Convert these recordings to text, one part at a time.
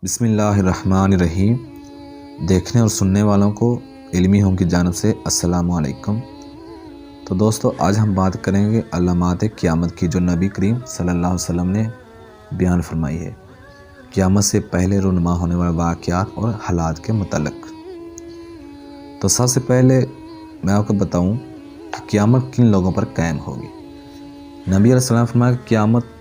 بسم اللہ الرحمن الرحیم۔ دیکھنے اور سننے والوں کو علمی ہوم کی جانب سے السلام علیکم۔ تو دوستو، آج ہم بات کریں گے علامات قیامت کی، جو نبی کریم صلی اللہ علیہ وسلم نے بیان فرمائی ہے، قیامت سے پہلے رونما ہونے والے واقعات اور حالات کے متعلق۔ تو سب سے پہلے میں آپ کو بتاؤں کہ قیامت کن لوگوں پر قائم ہوگی۔ نبی علیہ السلام فرمایا کہ قیامت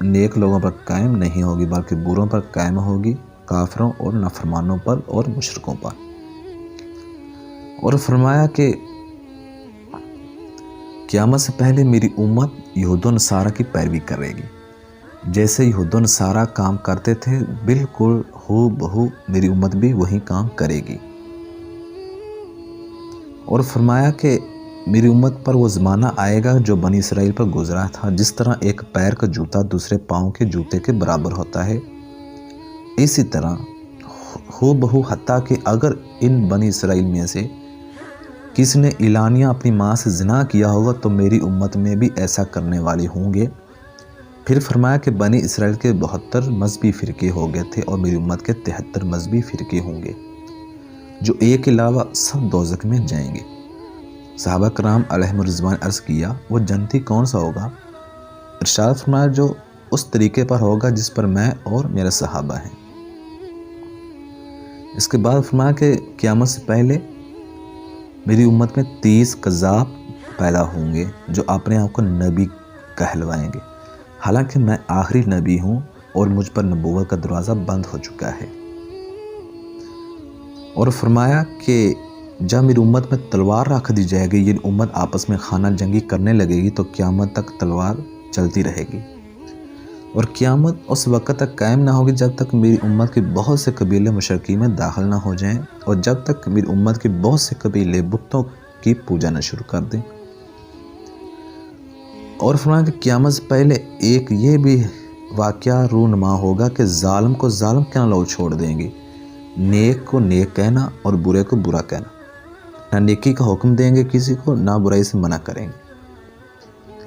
نیک لوگوں پر قائم نہیں ہوگی، بلکہ بروں پر قائم ہوگی، کافروں اور نافرمانوں پر اور مشرکوں پر۔ اور فرمایا کہ قیامت سے پہلے میری امت یہود و نصارہ کی پیروی کرے گی، جیسے یہود و نصارہ کام کرتے تھے بالکل ہو بہو میری امت بھی وہی کام کرے گی۔ اور فرمایا کہ میری امت پر وہ زمانہ آئے گا جو بنی اسرائیل پر گزرا تھا، جس طرح ایک پیر کا جوتا دوسرے پاؤں کے جوتے کے برابر ہوتا ہے، اسی طرح ہو بہو، حتیٰ کہ اگر ان بنی اسرائیل میں سے کسی نے اعلانیہ اپنی ماں سے زنا کیا ہوگا تو میری امت میں بھی ایسا کرنے والے ہوں گے۔ پھر فرمایا کہ بنی اسرائیل کے 72 مذہبی فرقے ہو گئے تھے اور میری امت کے 73 مذہبی فرقے ہوں گے، جو ایک کے علاوہ سب دوزخ میں جائیں گے۔ صحابہ کرام علیہم الرضوان عرض کیا، وہ جنتی کون سا ہوگا؟ ارشاد فرمایا، جو اس طریقے پر ہوگا جس پر میں اور میرے صحابہ ہیں۔ اس کے بعد فرمایا کہ قیامت سے پہلے میری امت میں 30 کذاب پیدا ہوں گے، جو اپنے آپ کو نبی کہلوائیں گے، حالانکہ میں آخری نبی ہوں اور مجھ پر نبوت کا دروازہ بند ہو چکا ہے۔ اور فرمایا کہ جب میری امت میں تلوار رکھ دی جائے گی، یہ امت آپس میں خانہ جنگی کرنے لگے گی، تو قیامت تک تلوار چلتی رہے گی۔ اور قیامت اس وقت تک قائم نہ ہوگی جب تک میری امت کے بہت سے قبیلے مشرکی میں داخل نہ ہو جائیں، اور جب تک میری امت کے بہت سے قبیلے بتوں کی پوجا نہ شروع کر دیں۔ اور فرمایا کہ قیامت سے پہلے ایک یہ بھی واقعہ رونما ہوگا کہ ظالم کو ظالم کہنا لوگ چھوڑ دیں گے، نیک کو نیک کہنا اور برے کو برا کہنا، نہ نیکی کا حکم دیں گے کسی کو، نہ برائی سے منع کریں گے۔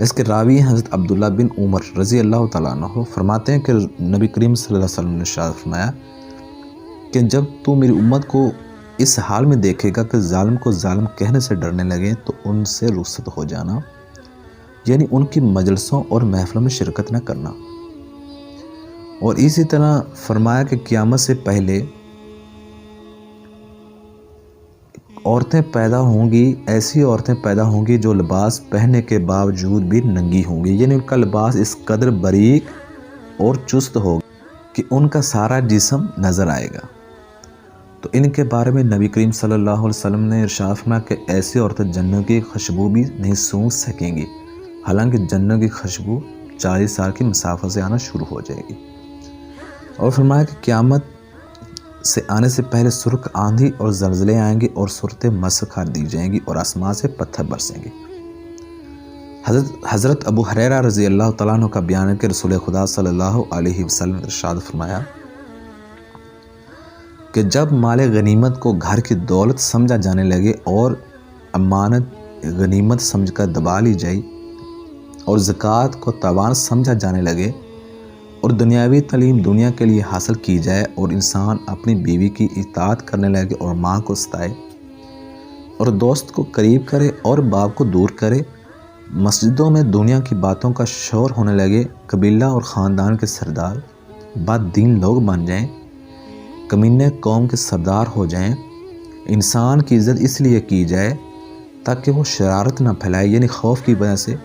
اس کے راوی حضرت عبداللہ بن عمر رضی اللہ تعالیٰ عنہ فرماتے ہیں کہ نبی کریم صلی اللہ علیہ وسلم نے ارشاد فرمایا کہ جب تو میری امت کو اس حال میں دیکھے گا کہ ظالم کو ظالم کہنے سے ڈرنے لگے تو ان سے رخصت ہو جانا، یعنی ان کی مجلسوں اور محفلوں میں شرکت نہ کرنا۔ اور اسی طرح فرمایا کہ قیامت سے پہلے عورتیں پیدا ہوں گی، ایسی عورتیں پیدا ہوں گی جو لباس پہننے کے باوجود بھی ننگی ہوں گی، یعنی ان کا لباس اس قدر باریک اور چست ہوگا کہ ان کا سارا جسم نظر آئے گا۔ تو ان کے بارے میں نبی کریم صلی اللہ علیہ وسلم نے ارشاد فرمایا کہ ایسی عورتیں جنت کی خوشبو بھی نہیں سونگھ سکیں گی، حالانکہ جنت کی خوشبو 40 سال کی مسافت سے آنا شروع ہو جائے گی۔ اور فرمایا کہ قیامت سے آنے سے پہلے سرخ آندھی اور زلزلے آئیں گے اور صورتیں مسخ کر دی جائیں گی اور آسمان سے پتھر برسیں گے۔ حضرت ابو ہریرہ رضی اللہ تعالیٰ عنہ کا بیان ہے کہ رسول خدا صلی اللہ علیہ وسلم نے ارشاد فرمایا کہ جب مال غنیمت کو گھر کی دولت سمجھا جانے لگے اور امانت غنیمت سمجھ کر دبا لی جائے اور زکوٰۃ کو تاوان سمجھا جانے لگے اور دنیاوی تعلیم دنیا کے لیے حاصل کی جائے اور انسان اپنی بیوی کی اطاعت کرنے لگے اور ماں کو ستائے اور دوست کو قریب کرے اور باپ کو دور کرے، مسجدوں میں دنیا کی باتوں کا شور ہونے لگے، قبیلہ اور خاندان کے سردار بد دین لوگ بن جائیں، کمینے قوم کے سردار ہو جائیں، انسان کی عزت اس لیے کی جائے تاکہ وہ شرارت نہ پھیلائے، یعنی خوف کی وجہ سے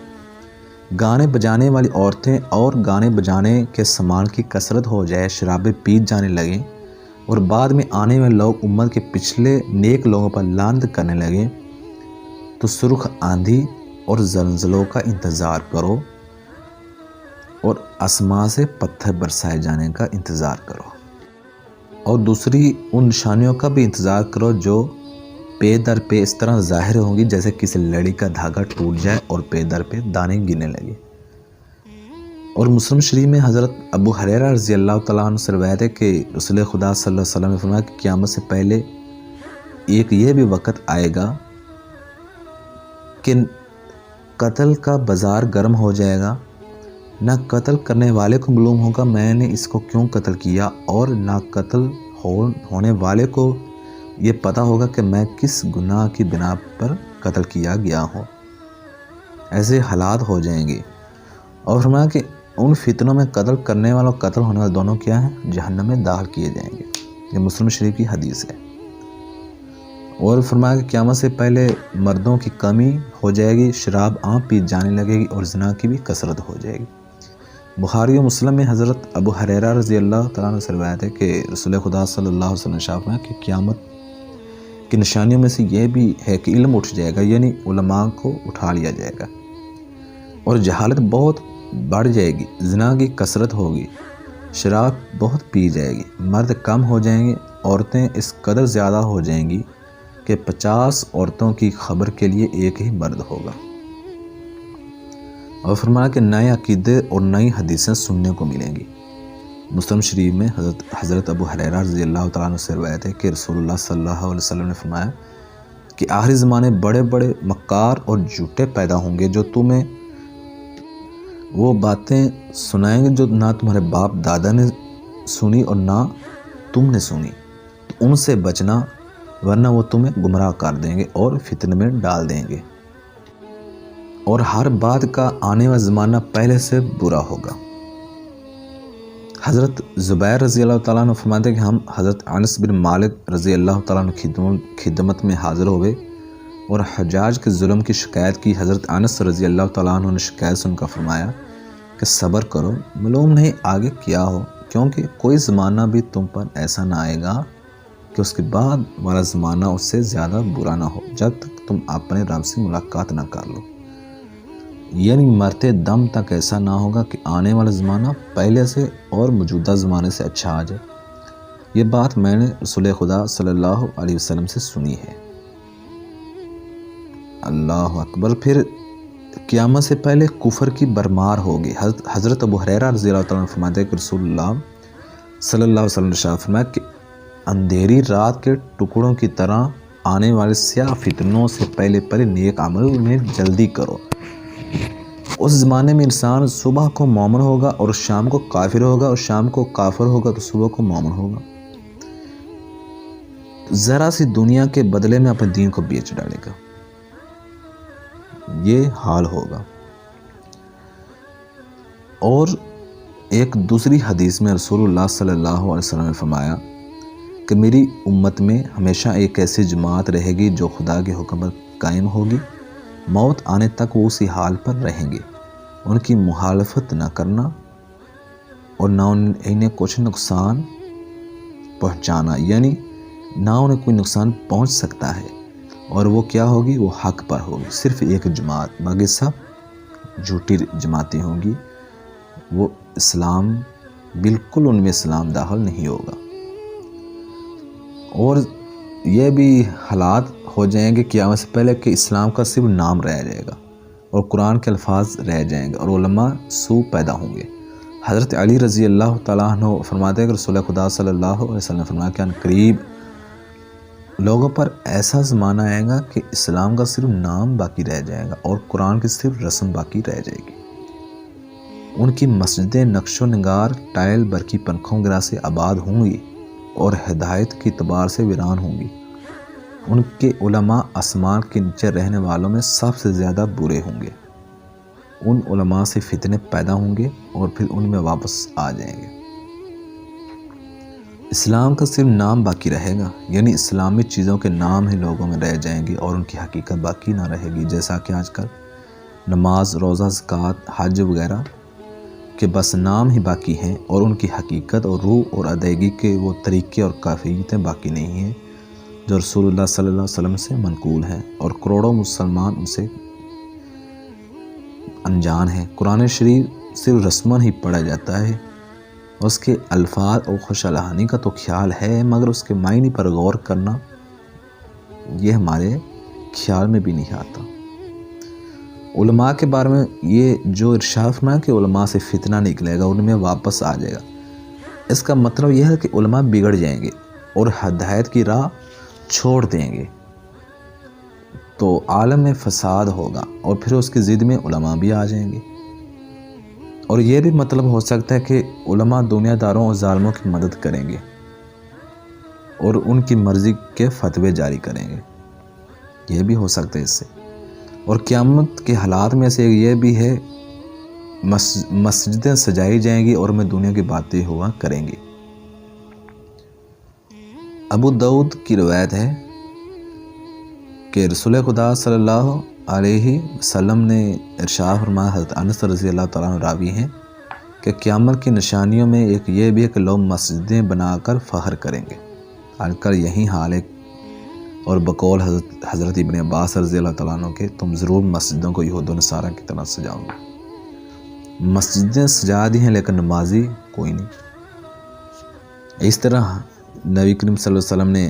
گانے بجانے والی عورتیں اور گانے بجانے کے سامان کی کثرت ہو جائے، شرابیں پیت جانے لگیں، اور بعد میں آنے والے لوگ امت کے پچھلے نیک لوگوں پر لعنت کرنے لگیں، تو سرخ آندھی اور زلزلوں کا انتظار کرو اور آسمان سے پتھر برسائے جانے کا انتظار کرو، اور دوسری ان نشانیوں کا بھی انتظار کرو جو پے در پہ اس طرح ظاہر ہوں گی جیسے کسی لڑی کا دھاگا ٹوٹ جائے اور پے در پہ دانے گرنے لگے۔ اور مسلم شریف میں حضرت ابو ہریرہ رضی اللہ تعالیٰ عنہ سے روایت ہے کہ رسول خدا صلی اللہ علیہ وسلم نے فرمایا کہ قیامت سے پہلے ایک یہ بھی وقت آئے گا کہ قتل کا بازار گرم ہو جائے گا، نہ قتل کرنے والے کو معلوم ہوگا میں نے اس کو کیوں قتل کیا، اور نہ قتل ہونے والے کو یہ پتہ ہوگا کہ میں کس گناہ کی بنا پر قتل کیا گیا ہوں۔ ایسے حالات ہو جائیں گے۔ اور فرمایا کہ ان فتنوں میں قتل کرنے والا اور قتل ہونے والے دونوں کیا ہیں؟ جہنم میں داخل کیے جائیں گے۔ یہ مسلم شریف کی حدیث ہے۔ اور فرمایا کہ قیامت سے پہلے مردوں کی کمی ہو جائے گی، شراب عام پی جانے لگے گی، اور زنا کی بھی کثرت ہو جائے گی۔ بخاری و مسلم میں حضرت ابو ہریرہ رضی اللہ تعالیٰ عنہ سے روایت ہے کہ رسول خدا صلی اللہ علیہ وسلم نے فرمایا کہ قیامت کی نشانیوں میں سے یہ بھی ہے کہ علم اٹھ جائے گا، یعنی علماء کو اٹھا لیا جائے گا، اور جہالت بہت بڑھ جائے گی، زنا کی کثرت ہوگی، شراب بہت پی جائے گی، مرد کم ہو جائیں گے، عورتیں اس قدر زیادہ ہو جائیں گی کہ 50 عورتوں کی خبر کے لیے ایک ہی مرد ہوگا۔ اور فرمایا کہ نئے عقیدے اور نئی حدیثیں سننے کو ملیں گی۔ مسلم شریف میں حضرت ابو ہریرہ رضی اللہ تعالیٰ عنہ سے روایت ہے کہ رسول اللہ صلی اللہ علیہ وسلم نے فرمایا کہ آخری زمانے بڑے بڑے مکار اور جھوٹے پیدا ہوں گے جو تمہیں وہ باتیں سنائیں گے جو نہ تمہارے باپ دادا نے سنی اور نہ تم نے سنی، تو ان سے بچنا، ورنہ وہ تمہیں گمراہ کر دیں گے اور فتنے میں ڈال دیں گے، اور ہر بات کا آنے والا زمانہ پہلے سے برا ہوگا۔ حضرت زبیر رضی اللہ تعالیٰ عنہ فرماتے ہیں کہ ہم حضرت انس بن مالک رضی اللہ تعالیٰ عنہ خدمت میں حاضر ہوئے اور حجاج کے ظلم کی شکایت کی۔ حضرت انس رضی اللہ تعالیٰ عنہ نے شکایت سن کر فرمایا کہ صبر کرو، معلوم نہیں آگے کیا ہو، کیونکہ کوئی زمانہ بھی تم پر ایسا نہ آئے گا کہ اس کے بعد والا زمانہ اس سے زیادہ برا نہ ہو جب تک تم اپنے رب سے ملاقات نہ کر لو، یعنی مرتے دم تک ایسا نہ ہوگا کہ آنے والا زمانہ پہلے سے اور موجودہ زمانے سے اچھا آ جائے۔ یہ بات میں نے رسول خدا صلی اللہ علیہ وسلم سے سنی ہے۔ اللہ اکبر۔ پھر قیامت سے پہلے کفر کی برمار ہوگی۔ حضرت ابو ہریرہ رضی اللہ تعالیٰ عنہ فرماتے ہیں کہ رسول اللہ صلی اللہ علیہ وسلم نے ارشاد فرمایا کہ اندھیری رات کے ٹکڑوں کی طرح آنے والے سیاہ فتنوں سے پہلے نیک عمل میں جلدی کرو۔ اس زمانے میں انسان صبح کو مومن ہوگا اور شام کو کافر ہوگا، اور شام کو کافر ہوگا تو صبح کو مومن ہوگا، ذرا سی دنیا کے بدلے میں اپنے دین کو بیچ ڈالے گا۔ یہ حال ہوگا۔ اور ایک دوسری حدیث میں رسول اللہ صلی اللہ علیہ وسلم نے فرمایا کہ میری امت میں ہمیشہ ایک ایسی جماعت رہے گی جو خدا کے حکم پر قائم ہوگی، موت آنے تک وہ اسی حال پر رہیں گے، ان کی مخالفت نہ کرنا اور نہ انہیں کچھ نقصان پہنچانا، یعنی نہ انہیں کوئی نقصان پہنچ سکتا ہے، اور وہ کیا ہوگی؟ وہ حق پر ہوگی۔ صرف ایک جماعت، باقی سب جھوٹی جماعتیں ہوں گی، وہ اسلام بالکل ان میں اسلام داخل نہیں ہوگا۔ اور یہ بھی حالات ہو جائیں گے قیامت سے پہلے کہ اسلام کا صرف نام رہ جائے گا اور قرآن کے الفاظ رہ جائیں گے، اور علماء سو پیدا ہوں گے۔ حضرت علی رضی اللہ تعالیٰ عنہ فرماتے ہیں کہ رسول خدا صلی اللہ علیہ وسلم نے فرمایا کہ قریب لوگوں پر ایسا زمانہ آئے گا کہ اسلام کا صرف نام باقی رہ جائے گا اور قرآن کی صرف رسم باقی رہ جائے گی۔ ان کی مسجدیں نقش و نگار، ٹائل، برقی پنکھوں وغیرہ سے آباد ہوں گی اور ہدایت کی اعتبار سے ویران ہوں گی۔ ان کے علماء آسمان کے نیچے رہنے والوں میں سب سے زیادہ برے ہوں گے۔ ان علماء سے فتنے پیدا ہوں گے اور پھر ان میں واپس آ جائیں گے۔ اسلام کا صرف نام باقی رہے گا، یعنی اسلامی چیزوں کے نام ہی لوگوں میں رہ جائیں گے اور ان کی حقیقت باقی نہ رہے گی، جیسا کہ آج کل نماز، روزہ، زکوٰۃ، حج وغیرہ کے بس نام ہی باقی ہیں، اور ان کی حقیقت اور روح اور ادائیگی کے وہ طریقے اور کیفیتیں باقی نہیں ہیں جو رسول اللہ صلی اللہ علیہ وسلم سے منقول ہیں، اور کروڑوں مسلمان ان سے انجان ہیں۔ قرآن شریف صرف رسماً ہی پڑھا جاتا ہے، اس کے الفاظ اور خوش الحانی کا تو خیال ہے، مگر اس کے معنی پر غور کرنا یہ ہمارے خیال میں بھی نہیں آتا۔ علماء کے بارے میں یہ جو ارشاد فرمایا کہ علماء سے فتنہ نکلے گا، ان میں واپس آ جائے گا، اس کا مطلب یہ ہے کہ علماء بگڑ جائیں گے اور ہدایت کی راہ چھوڑ دیں گے، تو عالم میں فساد ہوگا، اور پھر اس کی ضد میں علماء بھی آ جائیں گے، اور یہ بھی مطلب ہو سکتا ہے کہ علماء دنیا داروں اور ظالموں کی مدد کریں گے اور ان کی مرضی کے فتوے جاری کریں گے، یہ بھی ہو سکتا ہے اس سے۔ اور قیامت کے حالات میں سے یہ بھی ہے، مسجدیں سجائی جائیں گی اور میں دنیا کی باتیں ہوا کریں گی۔ ابو داؤد کی روایت ہے کہ رسول خدا صلی اللہ علیہ وسلم نے ارشاد فرمایا، حضرت انس رضی اللہ تعالیٰ عنہ راوی ہیں کہ قیامت کی نشانیوں میں ایک یہ بھی ہے کہ لوگ مسجدیں بنا کر فخر کریں گے۔ آج کل یہی حال ہے، اور بقول حضرت ابن عباس رضی اللہ تعالیٰ عنہ کہ تم ضرور مسجدوں کو یہود و نصارہ کی طرح سجاؤ گے۔ مسجدیں سجا دی ہیں لیکن نمازی کوئی نہیں۔ اس طرح نبی کریم صلی اللہ علیہ وسلم نے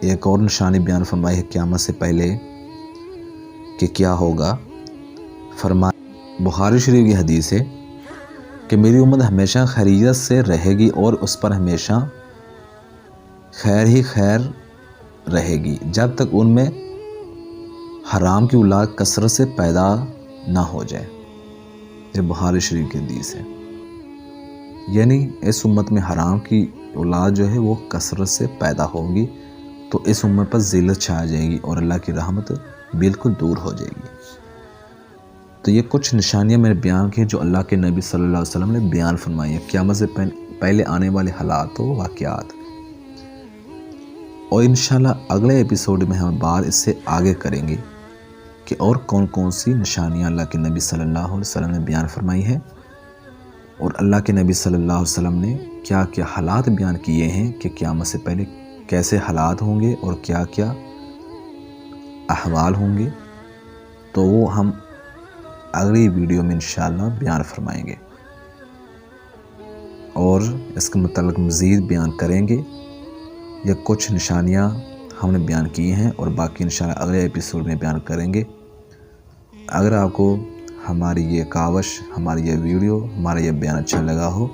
ایک اور نشانی بیان فرمائی ہے قیامت سے پہلے کہ کیا ہوگا۔ فرمایا، بخاری شریف کی حدیث ہے کہ میری امت ہمیشہ خیریت سے رہے گی اور اس پر ہمیشہ خیر ہی خیر رہے گی جب تک ان میں حرام کی اولاد کثرت سے پیدا نہ ہو جائے۔ یہ بخاری شریف کی حدیث ہے، یعنی اس امت میں حرام کی اولاد جو ہے وہ کثرت سے پیدا ہوگی تو اس امت پر ذلت چھا جائے گی اور اللہ کی رحمت بالکل دور ہو جائے گی۔ تو یہ کچھ نشانیاں میں نے بیان کی جو اللہ کے نبی صلی اللہ علیہ وسلم نے بیان فرمائی ہیں قیامت سے پہلے آنے والے حالات و واقعات۔ اور انشاءاللہ اگلے ایپیسوڈ میں ہم بات اس سے آگے کریں گے کہ اور کون کون سی نشانیاں اللہ کے نبی صلی اللہ علیہ وسلم نے بیان فرمائی ہیں، اور اللہ کے نبی صلی اللہ علیہ وسلم نے کیا کیا حالات بیان کیے ہیں کہ قیامت سے پہلے کیسے حالات ہوں گے اور کیا کیا احوال ہوں گے، تو وہ ہم اگلی ویڈیو میں انشاءاللہ بیان فرمائیں گے اور اس کے متعلق مزید بیان کریں گے۔ یہ کچھ نشانیاں ہم نے بیان کی ہیں اور باقی انشاءاللہ اگلے ایپیسوڈ میں بیان کریں گے۔ اگر آپ کو ہماری یہ کاوش، ہماری یہ ویڈیو، ہمارا یہ بیان اچھا لگا ہو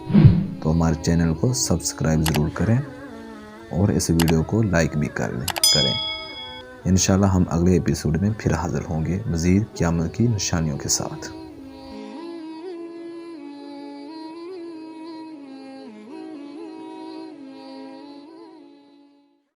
تو ہمارے چینل کو سبسکرائب ضرور کریں اور اس ویڈیو کو لائک بھی کریں۔ انشاءاللہ ہم اگلے ایپیسوڈ میں پھر حاضر ہوں گے مزید قیامت کی نشانیوں کے ساتھ۔